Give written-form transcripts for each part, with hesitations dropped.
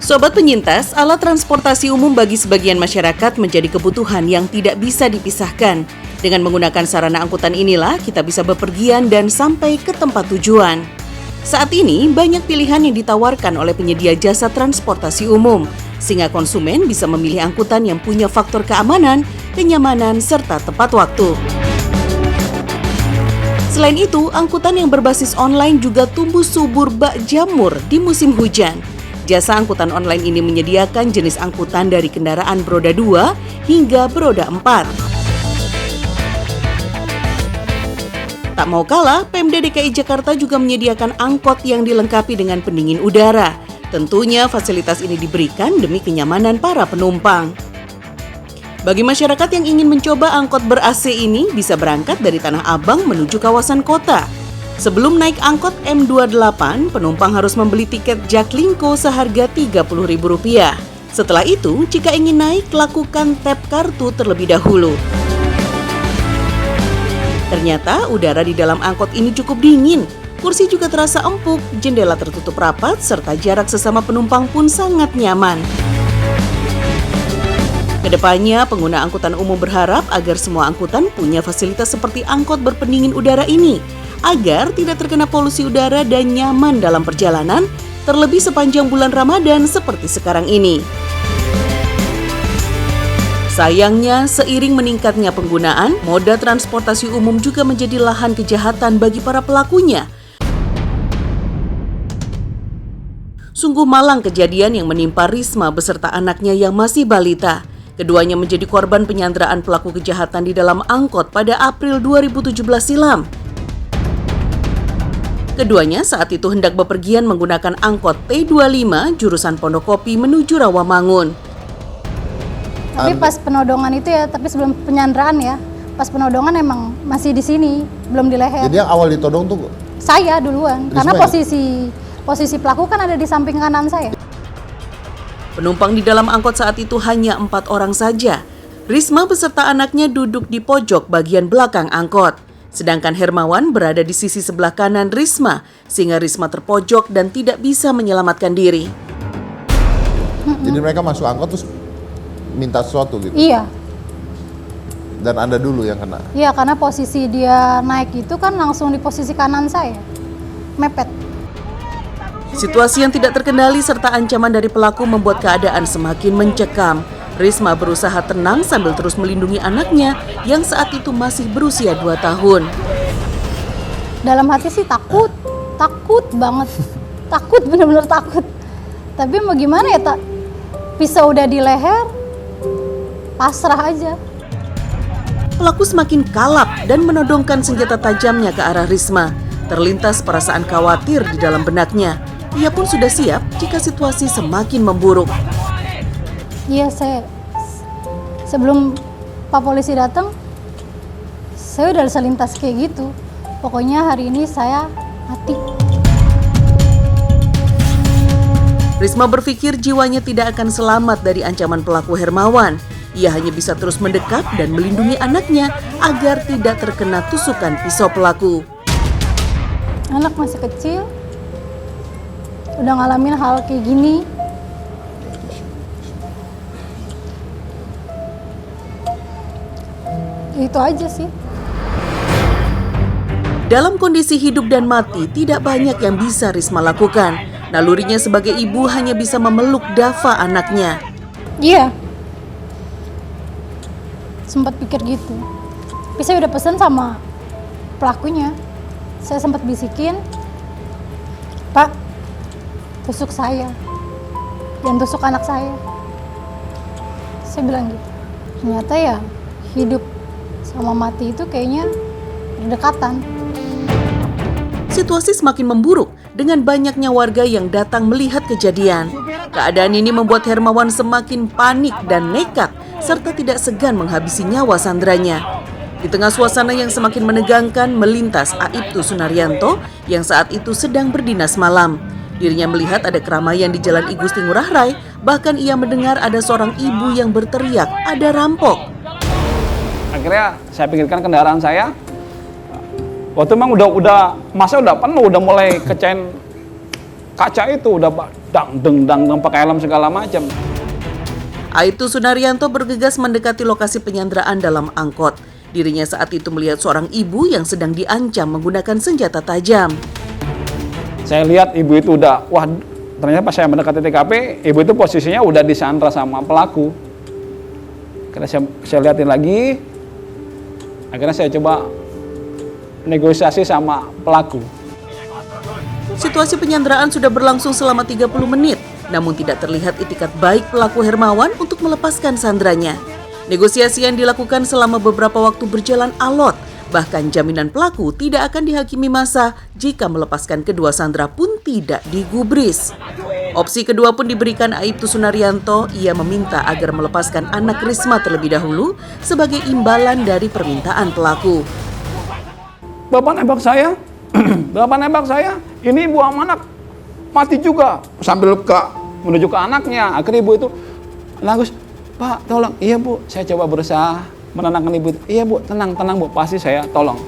Sobat penyintas, alat transportasi umum bagi sebagian masyarakat menjadi kebutuhan yang tidak bisa dipisahkan. Dengan menggunakan sarana angkutan inilah kita bisa bepergian dan sampai ke tempat tujuan. Saat ini banyak pilihan yang ditawarkan oleh penyedia jasa transportasi umum, sehingga konsumen bisa memilih angkutan yang punya faktor keamanan, kenyamanan, serta tepat waktu. Selain itu, angkutan yang berbasis online juga tumbuh subur bak jamur di musim hujan. Jasa angkutan online ini menyediakan jenis angkutan dari kendaraan beroda 2 hingga beroda 4. Tak mau kalah, Pemda DKI Jakarta juga menyediakan angkot yang dilengkapi dengan pendingin udara. Tentunya fasilitas ini diberikan demi kenyamanan para penumpang. Bagi masyarakat yang ingin mencoba angkot ber-AC ini bisa berangkat dari Tanah Abang menuju kawasan kota. Sebelum naik angkot M28, penumpang harus membeli tiket Jaklingko seharga Rp30.000. Setelah itu, jika ingin naik, lakukan tap kartu terlebih dahulu. Ternyata udara di dalam angkot ini cukup dingin. Kursi juga terasa empuk, jendela tertutup rapat, serta jarak sesama penumpang pun sangat nyaman. Kedepannya, pengguna angkutan umum berharap agar semua angkutan punya fasilitas seperti angkot berpendingin udara ini, agar tidak terkena polusi udara dan nyaman dalam perjalanan, terlebih sepanjang bulan Ramadan seperti sekarang ini. Sayangnya, seiring meningkatnya penggunaan, moda transportasi umum juga menjadi lahan kejahatan bagi para pelakunya. Sungguh malang kejadian yang menimpa Risma beserta anaknya yang masih balita. Keduanya menjadi korban penyanderaan pelaku kejahatan di dalam angkot pada April 2017 silam. Keduanya saat itu hendak bepergian menggunakan angkot T25 jurusan Pondokopi menuju Rawamangun. Tapi pas penodongan itu ya, tapi sebelum penyanderaan ya, pas penodongan emang masih di sini, belum di leher. Jadi yang awal ditodong tuh saya duluan, Risma karena ya? posisi pelaku kan ada di samping kanan saya. Penumpang di dalam angkot saat itu hanya 4 orang saja. Risma beserta anaknya duduk di pojok bagian belakang angkot. Sedangkan Hermawan berada di sisi sebelah kanan Risma, sehingga Risma terpojok dan tidak bisa menyelamatkan diri. Jadi mereka masuk angkot terus minta sesuatu gitu? Iya. Dan Anda dulu yang kena? Iya, karena posisi dia naik itu kan langsung di posisi kanan saya, mepet. Situasi yang tidak terkendali serta ancaman dari pelaku membuat keadaan semakin mencekam. Risma berusaha tenang sambil terus melindungi anaknya yang saat itu masih berusia 2 tahun. Dalam hati sih takut banget, takut, bener-bener takut. Tapi mau gimana ya, pisau udah di leher, pasrah aja. Pelaku semakin kalap dan menodongkan senjata tajamnya ke arah Risma. Terlintas perasaan khawatir di dalam benaknya. Ia pun sudah siap jika situasi semakin memburuk. Iya, sebelum Pak Polisi datang, saya udah selintas kayak gitu. Pokoknya hari ini saya mati. Risma berpikir jiwanya tidak akan selamat dari ancaman pelaku Hermawan. Ia hanya bisa terus mendekat dan melindungi anaknya agar tidak terkena tusukan pisau pelaku. Anak masih kecil, udah ngalamin hal kayak gini. Itu aja sih. Dalam kondisi hidup dan mati, tidak banyak yang bisa Risma lakukan. Nalurinya sebagai ibu hanya bisa memeluk Dava anaknya. Iya. Sempat pikir gitu. Tapi saya udah pesan sama pelakunya. Saya sempat bisikin, "Pak, tusuk saya. Jangan tusuk anak saya." Saya bilang gitu. Ternyata ya hidup sama mati itu kayaknya berdekatan. Situasi semakin memburuk dengan banyaknya warga yang datang melihat kejadian. Keadaan ini membuat Hermawan semakin panik dan nekat serta tidak segan menghabisi nyawa sandranya. Di tengah suasana yang semakin menegangkan, melintas Aibtu Sunaryanto yang saat itu sedang berdinas malam. Dirinya melihat ada keramaian di Jalan I Gusti Ngurah Rai, bahkan ia mendengar ada seorang ibu yang berteriak, "Ada rampok!" Akhirnya saya pikirkan kendaraan saya, waktu memang udah masa udah penuh, udah mulai kecain kaca itu, udah dang pakai helm segala macam. Aibtu Sunaryanto bergegas mendekati lokasi penyanderaan dalam angkot. Dirinya saat itu melihat seorang ibu yang sedang diancam menggunakan senjata tajam. Saya lihat ibu itu udah, wah ternyata pas saya mendekati TKP, ibu itu posisinya udah disandra sama pelaku. Karena saya liatin lagi, akhirnya saya coba negosiasi sama pelaku. Situasi penyanderaan sudah berlangsung selama 30 menit, namun tidak terlihat itikat baik pelaku Hermawan untuk melepaskan sandranya. Negosiasi yang dilakukan selama beberapa waktu berjalan alot, bahkan jaminan pelaku tidak akan dihakimi massa jika melepaskan kedua sandera pun tidak digubris. Opsi kedua pun diberikan Aibtu Sunaryanto. Ia meminta agar melepaskan anak Risma terlebih dahulu sebagai imbalan dari permintaan pelaku. Bapak nembak saya, Bapak nembak saya, ini ibu sama anak mati juga. Sambil menuju ke anaknya, akhirnya ibu itu nangis, Pak tolong, iya Bu, saya coba berusaha menenangkan ibu. Iya Bu, tenang Bu, pasti saya tolong.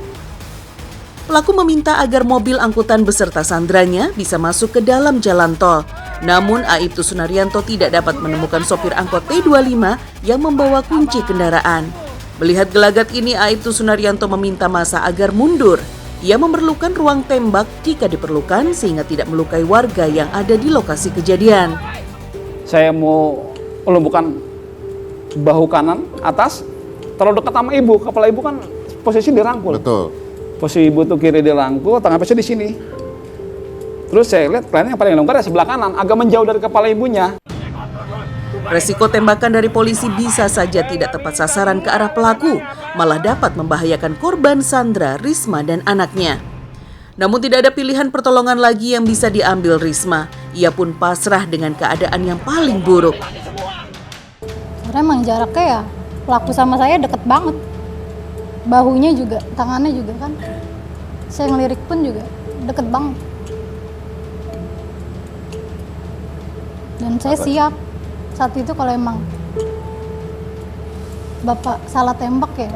Pelaku meminta agar mobil angkutan beserta sandranya bisa masuk ke dalam jalan tol. Namun Aibtu Sunaryanto tidak dapat menemukan sopir angkot T25 yang membawa kunci kendaraan. Melihat gelagat ini, Aibtu Sunaryanto meminta massa agar mundur. Ia memerlukan ruang tembak jika diperlukan sehingga tidak melukai warga yang ada di lokasi kejadian. Saya mau melumpuhkan bahu kanan atas, terlalu dekat sama ibu, kepala ibu kan posisi dirangkul. Betul. Posisi ibu tuh kiri dirangkul, tangan pesnya di sini. Terus saya lihat kliennya yang paling longgar ya sebelah kanan, agak menjauh dari kepala ibunya. Resiko tembakan dari polisi bisa saja tidak tepat sasaran ke arah pelaku, malah dapat membahayakan korban Sandra, Risma, dan anaknya. Namun tidak ada pilihan pertolongan lagi yang bisa diambil Risma. Ia pun pasrah dengan keadaan yang paling buruk. Karena emang jaraknya ya, pelaku sama saya deket banget. Bahunya juga, tangannya juga kan. Saya ngelirik pun juga deket banget. Dan saya siap saat itu kalau emang Bapak salah tembak ya.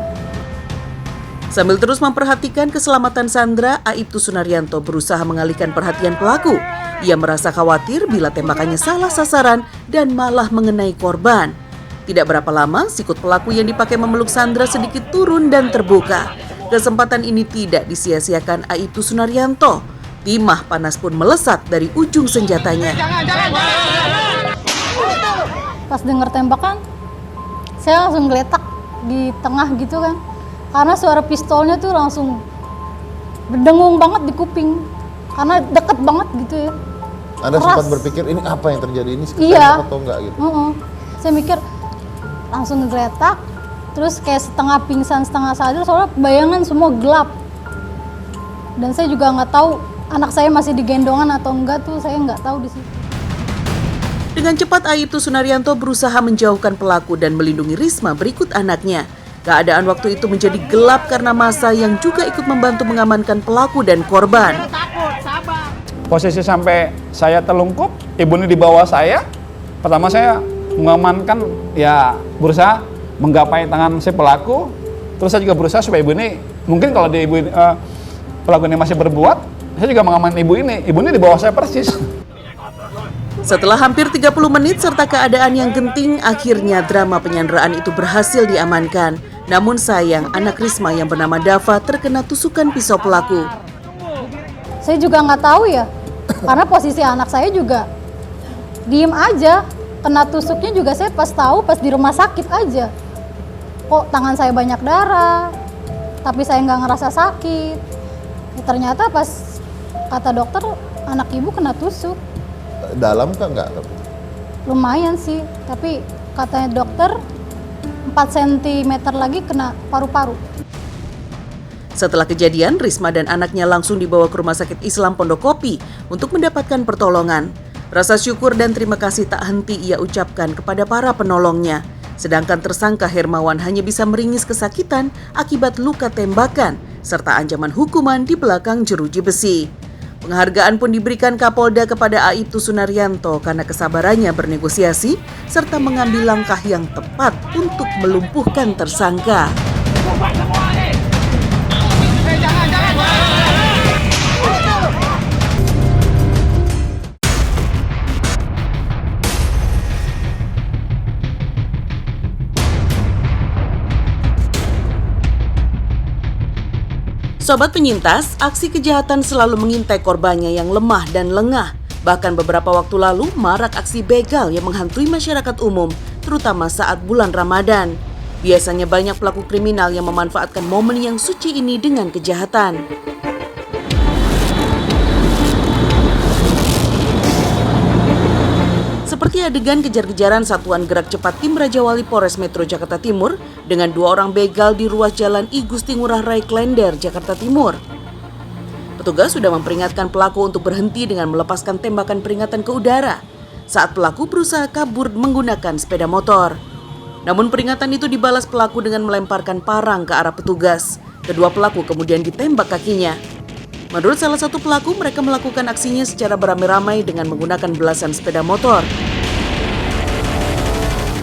Sambil terus memperhatikan keselamatan Sandra, Aibtu Sunaryanto berusaha mengalihkan perhatian pelaku. Ia merasa khawatir bila tembakannya salah sasaran dan malah mengenai korban. Tidak berapa lama, sikut pelaku yang dipakai memeluk Sandra sedikit turun dan terbuka. Kesempatan ini tidak disia-siakan Aibtu Sunaryanto. Timah panas pun melesat dari ujung senjatanya. Pas denger tembakan, saya langsung geletak di tengah gitu kan. Karena suara pistolnya tuh langsung berdengung banget di kuping. Karena deket banget gitu ya. Anda Keras. sempat berpikir ini apa yang terjadi, ini Iya. atau enggak gitu? Saya mikir langsung ngegeletak, terus kayak setengah pingsan, setengah sadar soalnya bayangan semua gelap. Dan saya juga nggak tahu anak saya masih digendongan atau enggak tuh, saya nggak tahu di situ. Dengan cepat Aibtu Sunaryanto berusaha menjauhkan pelaku dan melindungi Risma berikut anaknya. Keadaan waktu itu menjadi gelap karena massa yang juga ikut membantu mengamankan pelaku dan korban. Posisi sampai saya terlungkup, ibu ini di bawah saya. Pertama saya mengamankan, ya berusaha menggapai tangan si pelaku. Terus saya juga berusaha supaya ibu ini, mungkin kalau pelaku ini masih berbuat, saya juga mengamankan ibu ini. Ibu ini di bawah saya persis. Setelah hampir 30 menit serta keadaan yang genting, akhirnya drama penyanderaan itu berhasil diamankan. Namun sayang, anak Risma yang bernama Dava terkena tusukan pisau pelaku. Saya juga nggak tahu ya, karena posisi anak saya juga diem aja. Kena tusuknya juga saya pas tahu pas di rumah sakit aja. Kok tangan saya banyak darah, tapi saya nggak ngerasa sakit. Ya, ternyata pas kata dokter, anak ibu kena tusuk. Dalam kan enggak? Lumayan sih, tapi katanya dokter 4 cm lagi kena paru-paru. Setelah kejadian, Risma dan anaknya langsung dibawa ke Rumah Sakit Islam Pondokopi untuk mendapatkan pertolongan. Rasa syukur dan terima kasih tak henti ia ucapkan kepada para penolongnya. Sedangkan tersangka Hermawan hanya bisa meringis kesakitan akibat luka tembakan serta ancaman hukuman di belakang jeruji besi. Penghargaan pun diberikan Kapolda kepada Aibtu Sunaryanto karena kesabarannya bernegosiasi serta mengambil langkah yang tepat untuk melumpuhkan tersangka. Sobat penyintas, aksi kejahatan selalu mengintai korbannya yang lemah dan lengah. Bahkan beberapa waktu lalu marak aksi begal yang menghantui masyarakat umum, terutama saat bulan Ramadan. Biasanya banyak pelaku kriminal yang memanfaatkan momen yang suci ini dengan kejahatan. Seperti adegan kejar-kejaran Satuan Gerak Cepat Tim Raja Wali Polres Metro Jakarta Timur dengan 2 orang begal di ruas jalan I Gusti Ngurah Rai Klender, Jakarta Timur. Petugas sudah memperingatkan pelaku untuk berhenti dengan melepaskan tembakan peringatan ke udara saat pelaku berusaha kabur menggunakan sepeda motor. Namun peringatan itu dibalas pelaku dengan melemparkan parang ke arah petugas. Kedua pelaku kemudian ditembak kakinya. Menurut salah satu pelaku, mereka melakukan aksinya secara beramai-ramai dengan menggunakan belasan sepeda motor.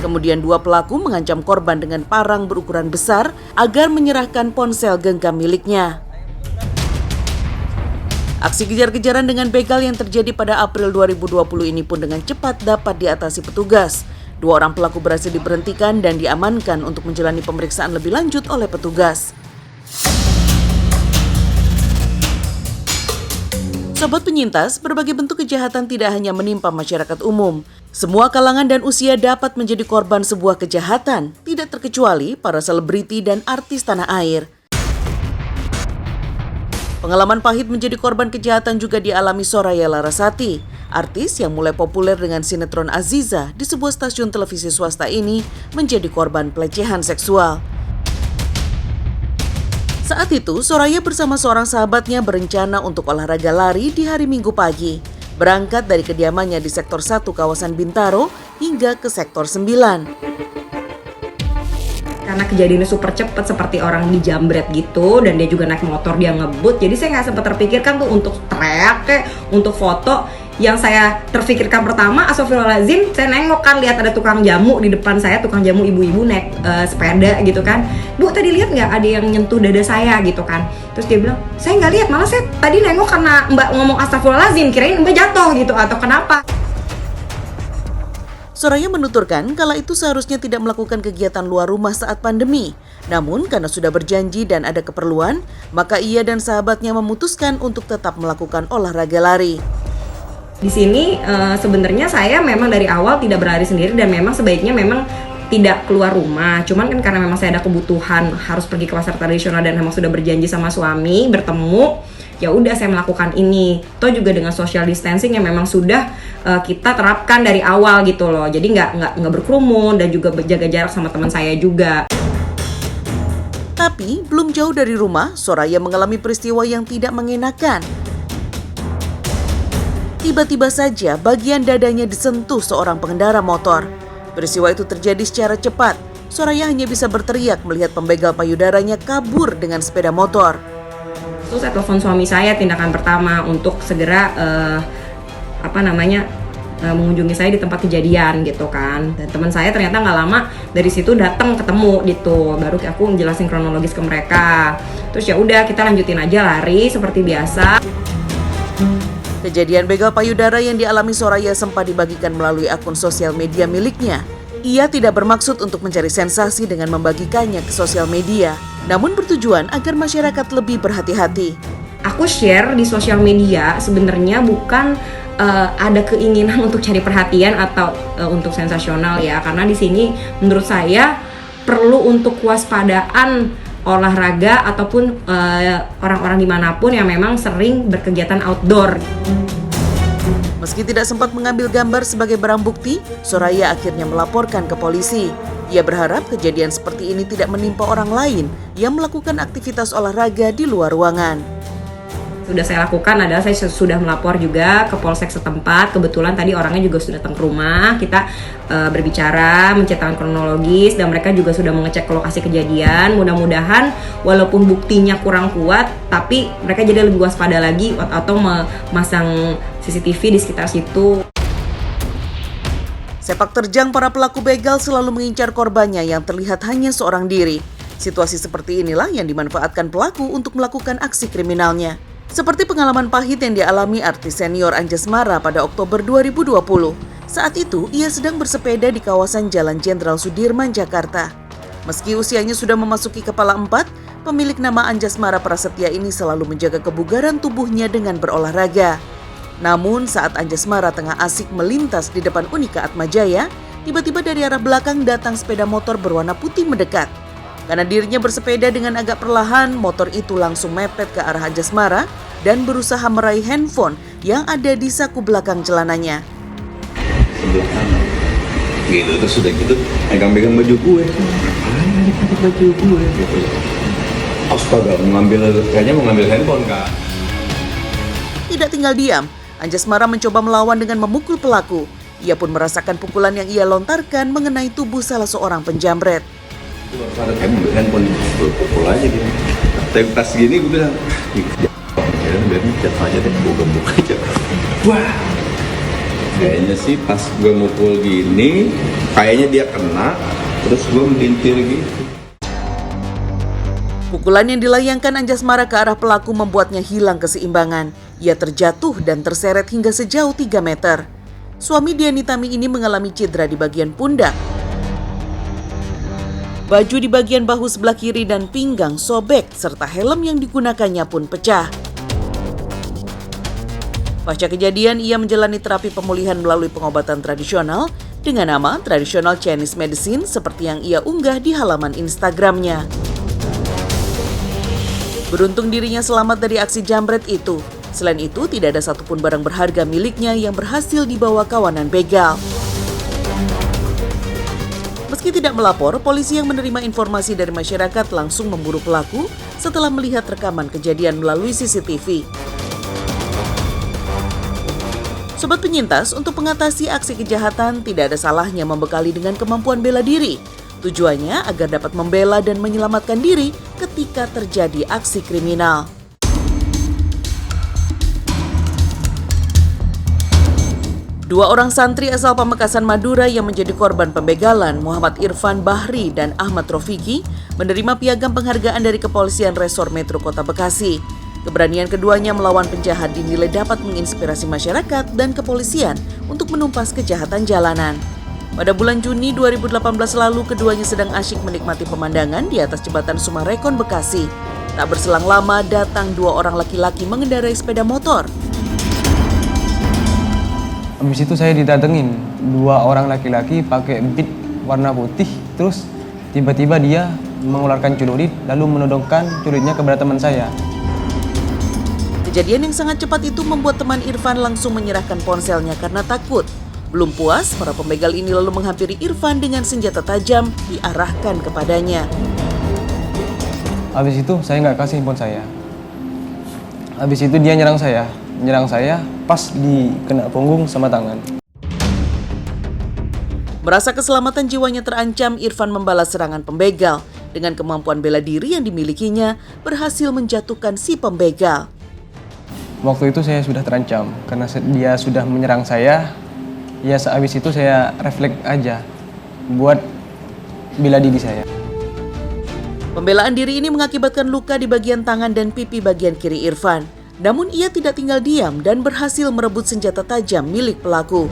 Kemudian 2 pelaku mengancam korban dengan parang berukuran besar agar menyerahkan ponsel genggam miliknya. Aksi kejar-kejaran dengan begal yang terjadi pada April 2020 ini pun dengan cepat dapat diatasi petugas. 2 orang pelaku berhasil diberhentikan dan diamankan untuk menjalani pemeriksaan lebih lanjut oleh petugas. Sobat penyintas, berbagai bentuk kejahatan tidak hanya menimpa masyarakat umum. Semua kalangan dan usia dapat menjadi korban sebuah kejahatan, tidak terkecuali para selebriti dan artis tanah air. Pengalaman pahit menjadi korban kejahatan juga dialami Soraya Larasati, artis yang mulai populer dengan sinetron Aziza di sebuah stasiun televisi swasta ini menjadi korban pelecehan seksual. Saat itu, Soraya bersama seorang sahabatnya berencana untuk olahraga lari di hari Minggu pagi. Berangkat dari kediamannya di Sektor 1 kawasan Bintaro hingga ke Sektor 9. Karena kejadiannya super cepat seperti orang dijambret gitu, dan dia juga naik motor, dia ngebut. Jadi saya nggak sempat terpikirkan tuh untuk teriak kayak untuk foto. Yang saya terpikirkan pertama, astagfirullahaladzim, saya nengok kan, lihat ada tukang jamu di depan saya, tukang jamu ibu-ibu naik sepeda gitu kan. Bu, tadi lihat nggak ada yang nyentuh dada saya gitu kan. Terus dia bilang, saya nggak lihat, malah saya tadi nengok karena Mbak ngomong astagfirullahaladzim, kirain Mbak jatuh gitu atau kenapa. Soraya menuturkan kala itu seharusnya tidak melakukan kegiatan luar rumah saat pandemi. Namun karena sudah berjanji dan ada keperluan, maka ia dan sahabatnya memutuskan untuk tetap melakukan olahraga lari. Di sini sebenarnya saya memang dari awal tidak berlari sendiri dan memang sebaiknya memang tidak keluar rumah. Cuman kan karena memang saya ada kebutuhan harus pergi ke pasar tradisional dan memang sudah berjanji sama suami bertemu, ya udah saya melakukan ini. Toh juga dengan social distancing yang memang sudah kita terapkan dari awal gitu loh. Jadi nggak berkerumun dan juga berjaga jarak sama teman saya juga. Tapi belum jauh dari rumah, Soraya mengalami peristiwa yang tidak mengenakan. Tiba-tiba saja bagian dadanya disentuh seorang pengendara motor. Peristiwa itu terjadi secara cepat. Soraya hanya bisa berteriak melihat pembegal payudaranya kabur dengan sepeda motor. Terus saya telepon suami saya, tindakan pertama untuk segera mengunjungi saya di tempat kejadian gitu kan. Dan teman saya ternyata nggak lama dari situ datang ketemu gitu. Baru aku menjelasin kronologis ke mereka. Terus ya udah kita lanjutin aja lari seperti biasa. Kejadian begal payudara yang dialami Soraya sempat dibagikan melalui akun sosial media miliknya. Ia tidak bermaksud untuk mencari sensasi dengan membagikannya ke sosial media, namun bertujuan agar masyarakat lebih berhati-hati. Aku share di sosial media sebenarnya bukan ada keinginan untuk cari perhatian atau untuk sensasional ya, karena di sini menurut saya perlu untuk kewaspadaan olahraga ataupun orang-orang dimanapun yang memang sering berkegiatan outdoor. Meski tidak sempat mengambil gambar sebagai barang bukti, Soraya akhirnya melaporkan ke polisi. Ia berharap kejadian seperti ini tidak menimpa orang lain yang melakukan aktivitas olahraga di luar ruangan. Sudah saya lakukan adalah saya sudah melapor juga ke polsek setempat. Kebetulan tadi orangnya juga sudah datang ke rumah. Kita berbicara, menceritakan kronologis, dan mereka juga sudah mengecek ke lokasi kejadian. Mudah-mudahan walaupun buktinya kurang kuat, tapi mereka jadi lebih waspada lagi atau memasang CCTV di sekitar situ. Sepak terjang para pelaku begal selalu mengincar korbannya yang terlihat hanya seorang diri. Situasi seperti inilah yang dimanfaatkan pelaku untuk melakukan aksi kriminalnya. Seperti pengalaman pahit yang dialami artis senior Anjasmara pada Oktober 2020. Saat itu, ia sedang bersepeda di kawasan Jalan Jenderal Sudirman, Jakarta. Meski usianya sudah memasuki kepala 4, pemilik nama Anjasmara Prasetya ini selalu menjaga kebugaran tubuhnya dengan berolahraga. Namun saat Anjasmara tengah asik melintas di depan Unika Atmajaya, tiba-tiba dari arah belakang datang sepeda motor berwarna putih mendekat. Karena dirinya bersepeda dengan agak perlahan, motor itu langsung mepet ke arah Anjasmara dan berusaha meraih handphone yang ada di saku belakang celananya. Sebelah kanan gitu, terus udah gitu megang baju gue, ngapain baju gue gitu. Astaga, kayaknya mau ngambil handphone kak. Tidak tinggal diam, Anjasmara mencoba melawan dengan memukul pelaku. Ia pun merasakan pukulan yang ia lontarkan mengenai tubuh salah seorang penjamret. Ada kayak ngambil handphone, gue pukul aja gitu. Tapi pas gini gue bilang, ya biarin jatuh aja deh, gue gebuk aja. Wah, kayaknya sih pas gue mukul gini, kayaknya dia kena, terus gue melintir gitu. Pukulan yang dilayangkan Anjasmara ke arah pelaku membuatnya hilang keseimbangan. Ia terjatuh dan terseret hingga sejauh 3 meter. Suami Diani Tami ini mengalami cedera di bagian pundak. Baju di bagian bahu sebelah kiri dan pinggang sobek, serta helm yang digunakannya pun pecah. Pasca kejadian, ia menjalani terapi pemulihan melalui pengobatan tradisional dengan nama Traditional Chinese Medicine seperti yang ia unggah di halaman Instagramnya. Beruntung dirinya selamat dari aksi jambret itu. Selain itu, tidak ada satupun barang berharga miliknya yang berhasil dibawa kawanan begal. Meski tidak melapor, polisi yang menerima informasi dari masyarakat langsung memburu pelaku setelah melihat rekaman kejadian melalui CCTV. Sobat penyintas, untuk mengatasi aksi kejahatan tidak ada salahnya membekali dengan kemampuan bela diri. Tujuannya agar dapat membela dan menyelamatkan diri ketika terjadi aksi kriminal. Dua orang santri asal Pamekasan Madura yang menjadi korban pembegalan, Muhammad Irfan Bahri dan Ahmad Rofiki, menerima piagam penghargaan dari Kepolisian Resor Metro Kota Bekasi. Keberanian keduanya melawan penjahat dinilai dapat menginspirasi masyarakat dan kepolisian untuk menumpas kejahatan jalanan. Pada bulan Juni 2018 lalu, keduanya sedang asyik menikmati pemandangan di atas jembatan Sumarekon, Bekasi. Tak berselang lama, datang dua orang laki-laki mengendarai sepeda motor. Habis itu saya didatengin dua orang laki-laki pakai beat warna putih, terus tiba-tiba dia mengeluarkan celurit lalu menodongkan celuritnya kepada teman saya. Kejadian yang sangat cepat itu membuat teman Irfan langsung menyerahkan ponselnya karena takut. Belum puas, para pembegal ini lalu menghampiri Irfan dengan senjata tajam diarahkan kepadanya. Habis itu saya nggak kasih handphone saya. Habis itu dia nyerang saya pas di kena punggung sama tangan. Merasa keselamatan jiwanya terancam, Irfan membalas serangan pembegal. Dengan kemampuan bela diri yang dimilikinya, berhasil menjatuhkan si pembegal. Waktu itu saya sudah terancam karena dia sudah menyerang saya. Ya sehabis itu saya refleks aja buat bela diri saya. Pembelaan diri ini mengakibatkan luka di bagian tangan dan pipi bagian kiri Irfan. Namun ia tidak tinggal diam dan berhasil merebut senjata tajam milik pelaku.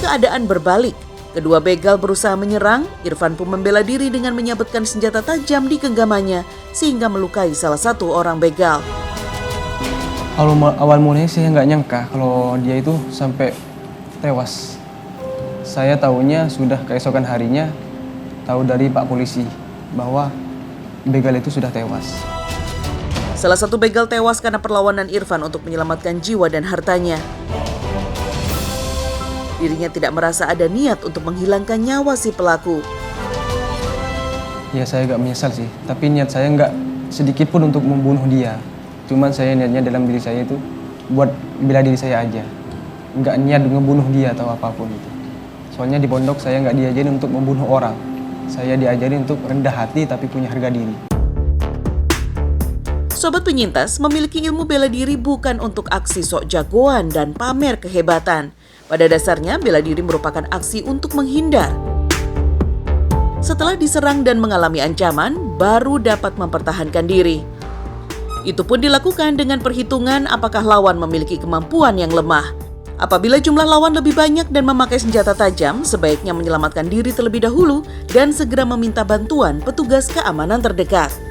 Keadaan berbalik. Kedua begal berusaha menyerang, Irfan pun membela diri dengan menyabetkan senjata tajam di genggamannya sehingga melukai salah satu orang begal. Awal mulanya saya nggak nyangka kalau dia itu sampai tewas. Saya tahunya sudah keesokan harinya tahu dari Pak Polisi bahwa begal itu sudah tewas. Salah satu begal tewas karena perlawanan Irfan untuk menyelamatkan jiwa dan hartanya. Dirinya tidak merasa ada niat untuk menghilangkan nyawa si pelaku. Ya saya agak menyesal sih, tapi niat saya nggak sedikit pun untuk membunuh dia. Cuman saya niatnya dalam diri saya itu buat bela diri saya aja. Nggak niat ngebunuh dia atau apapun itu. Soalnya di pondok saya nggak diajarin untuk membunuh orang. Saya diajarin untuk rendah hati tapi punya harga diri. Sobat penyintas, memiliki ilmu bela diri bukan untuk aksi sok jagoan dan pamer kehebatan. Pada dasarnya, bela diri merupakan aksi untuk menghindar. Setelah diserang dan mengalami ancaman, baru dapat mempertahankan diri. Itu pun dilakukan dengan perhitungan apakah lawan memiliki kemampuan yang lemah. Apabila jumlah lawan lebih banyak dan memakai senjata tajam, sebaiknya menyelamatkan diri terlebih dahulu dan segera meminta bantuan petugas keamanan terdekat.